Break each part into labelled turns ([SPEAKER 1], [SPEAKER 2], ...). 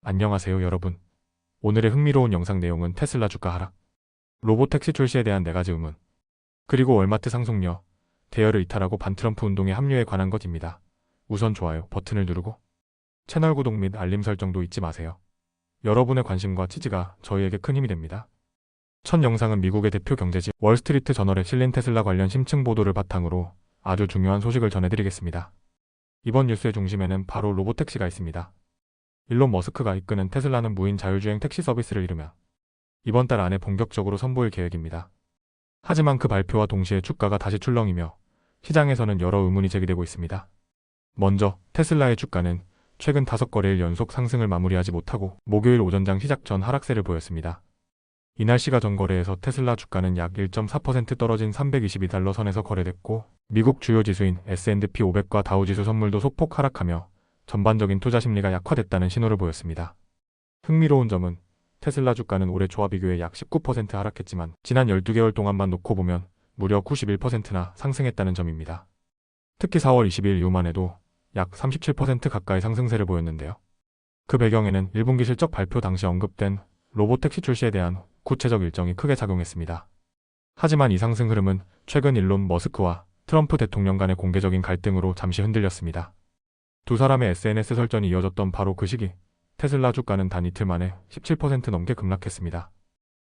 [SPEAKER 1] 안녕하세요 여러분. 오늘의 흥미로운 영상 내용은 테슬라 주가 하락, 로보택시 출시에 대한 4가지 의문, 그리고 월마트 상속료, 대여를 이탈하고 반트럼프 운동에 합류에 관한 것입니다. 우선 좋아요 버튼을 누르고 채널 구독 및 알림 설정도 잊지 마세요. 여러분의 관심과 지지가 저희에게 큰 힘이 됩니다. 첫 영상은 미국의 대표 경제지 월스트리트 저널에 실린 테슬라 관련 심층 보도를 바탕으로 아주 중요한 소식을 전해드리겠습니다. 이번 뉴스의 중심에는 바로 로보택시가 있습니다. 일론 머스크가 이끄는 테슬라는 무인 자율주행 택시 서비스를 이루며 이번 달 안에 본격적으로 선보일 계획입니다. 하지만 그 발표와 동시에 주가가 다시 출렁이며 시장에서는 여러 의문이 제기되고 있습니다. 먼저 테슬라의 주가는 최근 5거래일 연속 상승을 마무리하지 못하고 목요일 오전장 시작 전 하락세를 보였습니다. 이날 시가 전 거래에서 테슬라 주가는 약 1.4% 떨어진 322달러 선에서 거래됐고 미국 주요 지수인 S&P 500과 다우지수 선물도 소폭 하락하며 전반적인 투자 심리가 약화됐다는 신호를 보였습니다. 흥미로운 점은 테슬라 주가는 올해 초와 비교해 약 19% 하락했지만 지난 12개월 동안만 놓고 보면 무려 91%나 상승했다는 점입니다. 특히 4월 20일 이후만 해도 약 37% 가까이 상승세를 보였는데요. 그 배경에는 1분기 실적 발표 당시 언급된 로보택시 출시에 대한 구체적 일정이 크게 작용했습니다. 하지만 이 상승 흐름은 최근 일론 머스크와 트럼프 대통령 간의 공개적인 갈등으로 잠시 흔들렸습니다. 두 사람의 SNS 설전이 이어졌던 바로 그 시기, 테슬라 주가는 단 이틀 만에 17% 넘게 급락했습니다.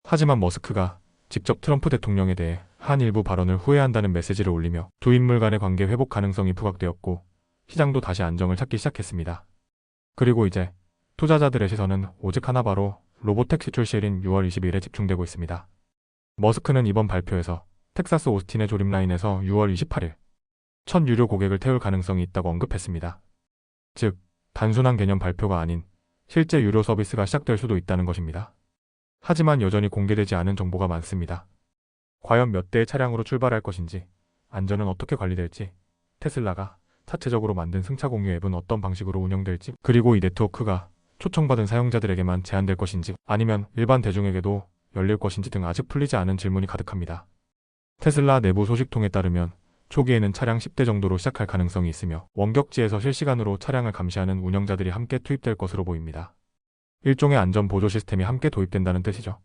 [SPEAKER 1] 하지만 머스크가 직접 트럼프 대통령에 대해 한 일부 발언을 후회한다는 메시지를 올리며 두 인물 간의 관계 회복 가능성이 부각되었고 시장도 다시 안정을 찾기 시작했습니다. 그리고 이제 투자자들의 시선은 오직 하나 바로 로보택시 출시일인 6월 20일에 집중되고 있습니다. 머스크는 이번 발표에서 텍사스 오스틴의 조립라인에서 6월 28일 첫 유료 고객을 태울 가능성이 있다고 언급했습니다. 즉, 단순한 개념 발표가 아닌 실제 유료 서비스가 시작될 수도 있다는 것입니다. 하지만 여전히 공개되지 않은 정보가 많습니다. 과연 몇 대의 차량으로 출발할 것인지, 안전은 어떻게 관리될지, 테슬라가 자체적으로 만든 승차 공유 앱은 어떤 방식으로 운영될지, 그리고 이 네트워크가 초청받은 사용자들에게만 제한될 것인지, 아니면 일반 대중에게도 열릴 것인지 등 아직 풀리지 않은 질문이 가득합니다. 테슬라 내부 소식통에 따르면 초기에는 차량 10대 정도로 시작할 가능성이 있으며 원격지에서 실시간으로 차량을 감시하는 운영자들이 함께 투입될 것으로 보입니다. 일종의 안전 보조 시스템이 함께 도입된다는 뜻이죠.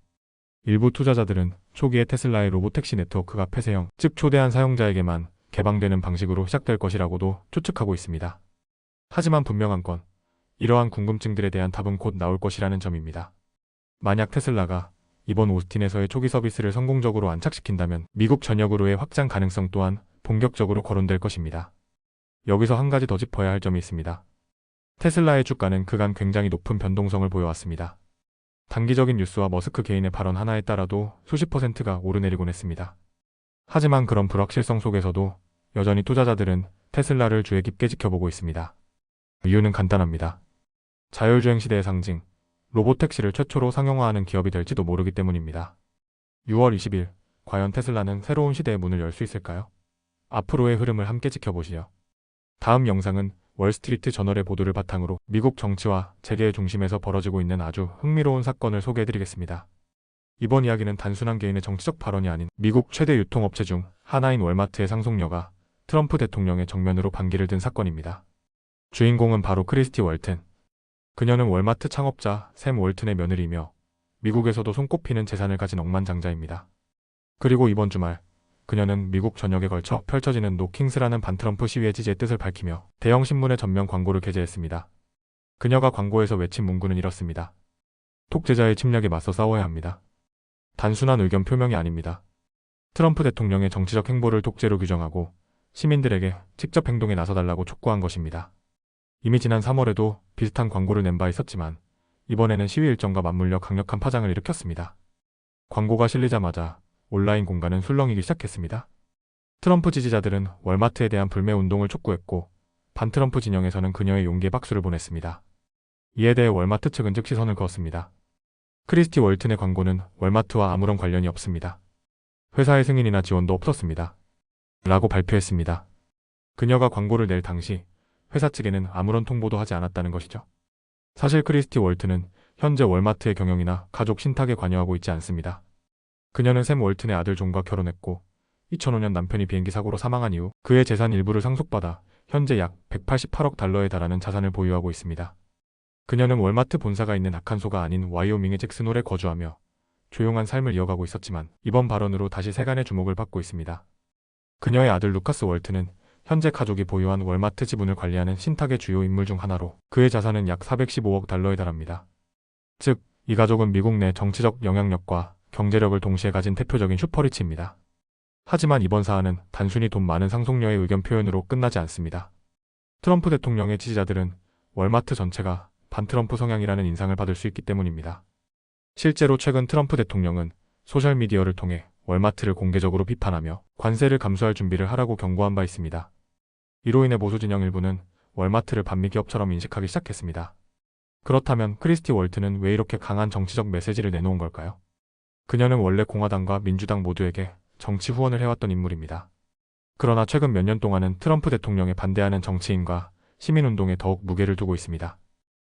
[SPEAKER 1] 일부 투자자들은 초기에 테슬라의 로보택시 네트워크가 폐쇄형, 즉 초대한 사용자에게만 개방되는 방식으로 시작될 것이라고도 추측하고 있습니다. 하지만 분명한 건 이러한 궁금증들에 대한 답은 곧 나올 것이라는 점입니다. 만약 테슬라가 이번 오스틴에서의 초기 서비스를 성공적으로 안착시킨다면 미국 전역으로의 확장 가능성 또한 본격적으로 거론될 것입니다. 여기서 한 가지 더 짚어야 할 점이 있습니다. 테슬라의 주가는 그간 굉장히 높은 변동성을 보여왔습니다. 단기적인 뉴스와 머스크 개인의 발언 하나에 따라도 수십 %가 오르내리곤 했습니다. 하지만 그런 불확실성 속에서도 여전히 투자자들은 테슬라를 주의 깊게 지켜보고 있습니다. 이유는 간단합니다. 자율주행 시대의 상징, 로보택시를 최초로 상용화하는 기업이 될지도 모르기 때문입니다. 6월 20일, 과연 테슬라는 새로운 시대의 문을 열 수 있을까요? 앞으로의 흐름을 함께 지켜보시죠. 다음 영상은 월스트리트 저널의 보도를 바탕으로 미국 정치와 재계의 중심에서 벌어지고 있는 아주 흥미로운 사건을 소개해드리겠습니다. 이번 이야기는 단순한 개인의 정치적 발언이 아닌 미국 최대 유통업체 중 하나인 월마트의 상속녀가 트럼프 대통령의 정면으로 반기를 든 사건입니다. 주인공은 바로 크리스티 월튼. 그녀는 월마트 창업자 샘 월튼의 며느리이며 미국에서도 손꼽히는 재산을 가진 억만장자입니다. 그리고 이번 주말 그녀는 미국 전역에 걸쳐 펼쳐지는 노 킹스라는 반트럼프 시위의 지지의 뜻을 밝히며 대형 신문의 전면 광고를 게재했습니다. 그녀가 광고에서 외친 문구는 이렇습니다. 독재자의 침략에 맞서 싸워야 합니다. 단순한 의견 표명이 아닙니다. 트럼프 대통령의 정치적 행보를 독재로 규정하고 시민들에게 직접 행동에 나서달라고 촉구한 것입니다. 이미 지난 3월에도 비슷한 광고를 낸 바 있었지만 이번에는 시위 일정과 맞물려 강력한 파장을 일으켰습니다. 광고가 실리자마자 온라인 공간은 술렁이기 시작했습니다. 트럼프 지지자들은 월마트에 대한 불매 운동을 촉구했고 반트럼프 진영에서는 그녀의 용기에 박수를 보냈습니다. 이에 대해 월마트 측은 즉시 선을 그었습니다. 크리스티 월튼의 광고는 월마트와 아무런 관련이 없습니다. 회사의 승인이나 지원도 없었습니다. 라고 발표했습니다. 그녀가 광고를 낼 당시 회사 측에는 아무런 통보도 하지 않았다는 것이죠. 사실 크리스티 월튼은 현재 월마트의 경영이나 가족 신탁에 관여하고 있지 않습니다. 그녀는 샘 월튼의 아들 존과 결혼했고 2005년 남편이 비행기 사고로 사망한 이후 그의 재산 일부를 상속받아 현재 약 188억 달러에 달하는 자산을 보유하고 있습니다. 그녀는 월마트 본사가 있는 아칸소가 아닌 와이오밍의 잭슨홀에 거주하며 조용한 삶을 이어가고 있었지만 이번 발언으로 다시 세간의 주목을 받고 있습니다. 그녀의 아들 루카스 월트는 현재 가족이 보유한 월마트 지분을 관리하는 신탁의 주요 인물 중 하나로 그의 자산은 약 415억 달러에 달합니다. 즉, 이 가족은 미국 내 정치적 영향력과 경제력을 동시에 가진 대표적인 슈퍼리치입니다. 하지만 이번 사안은 단순히 돈 많은 상속녀의 의견 표현으로 끝나지 않습니다. 트럼프 대통령의 지지자들은 월마트 전체가 반트럼프 성향이라는 인상을 받을 수 있기 때문입니다. 실제로 최근 트럼프 대통령은 소셜미디어를 통해 월마트를 공개적으로 비판하며 관세를 감수할 준비를 하라고 경고한 바 있습니다. 이로 인해 보수 진영 일부는 월마트를 반미 기업처럼 인식하기 시작했습니다. 그렇다면 크리스티 월트는 왜 이렇게 강한 정치적 메시지를 내놓은 걸까요? 그녀는 원래 공화당과 민주당 모두에게 정치 후원을 해왔던 인물입니다. 그러나 최근 몇 년 동안은 트럼프 대통령에 반대하는 정치인과 시민운동에 더욱 무게를 두고 있습니다.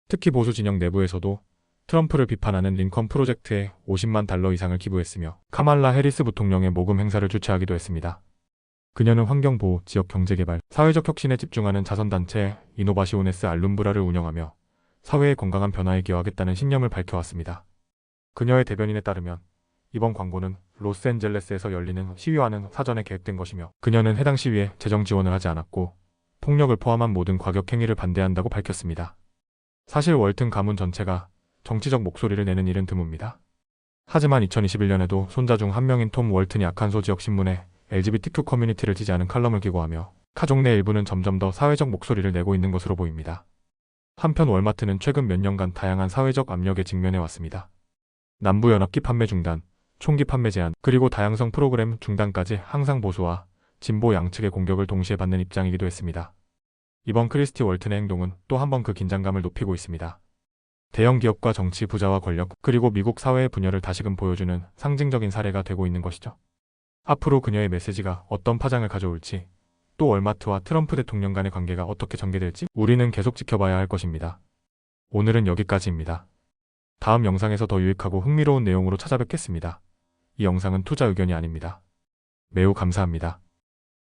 [SPEAKER 1] 특히 보수 진영 내부에서도 트럼프를 비판하는 링컨 프로젝트에 50만 달러 이상을 기부했으며 카말라 해리스 부통령의 모금 행사를 주최하기도 했습니다. 그녀는 환경보호, 지역경제개발, 사회적 혁신에 집중하는 자선단체 이노바시오네스 알룸브라를 운영하며 사회의 건강한 변화에 기여하겠다는 신념을 밝혀왔습니다. 그녀의 대변인에 따르면 이번 광고는 로스앤젤레스에서 열리는 시위와는 사전에 계획된 것이며 그녀는 해당 시위에 재정 지원을 하지 않았고 폭력을 포함한 모든 과격 행위를 반대한다고 밝혔습니다. 사실 월튼 가문 전체가 정치적 목소리를 내는 일은 드뭅니다. 하지만 2021년에도 손자 중 한 명인 톰 월튼이 아칸소 지역 신문에 LGBTQ 커뮤니티를 지지하는 칼럼을 기고하며 가족 내 일부는 점점 더 사회적 목소리를 내고 있는 것으로 보입니다. 한편 월마트는 최근 몇 년간 다양한 사회적 압력에 직면해 왔습니다. 남부연합기 판매 중단, 총기 판매 제한, 그리고 다양성 프로그램 중단까지 항상 보수와 진보 양측의 공격을 동시에 받는 입장이기도 했습니다. 이번 크리스티 월튼의 행동은 또 한 번 그 긴장감을 높이고 있습니다. 대형 기업과 정치 부자와 권력, 그리고 미국 사회의 분열을 다시금 보여주는 상징적인 사례가 되고 있는 것이죠. 앞으로 그녀의 메시지가 어떤 파장을 가져올지, 또 월마트와 트럼프 대통령 간의 관계가 어떻게 전개될지 우리는 계속 지켜봐야 할 것입니다. 오늘은 여기까지입니다. 다음 영상에서 더 유익하고 흥미로운 내용으로 찾아뵙겠습니다. 이 영상은 투자 의견이 아닙니다. 매우 감사합니다.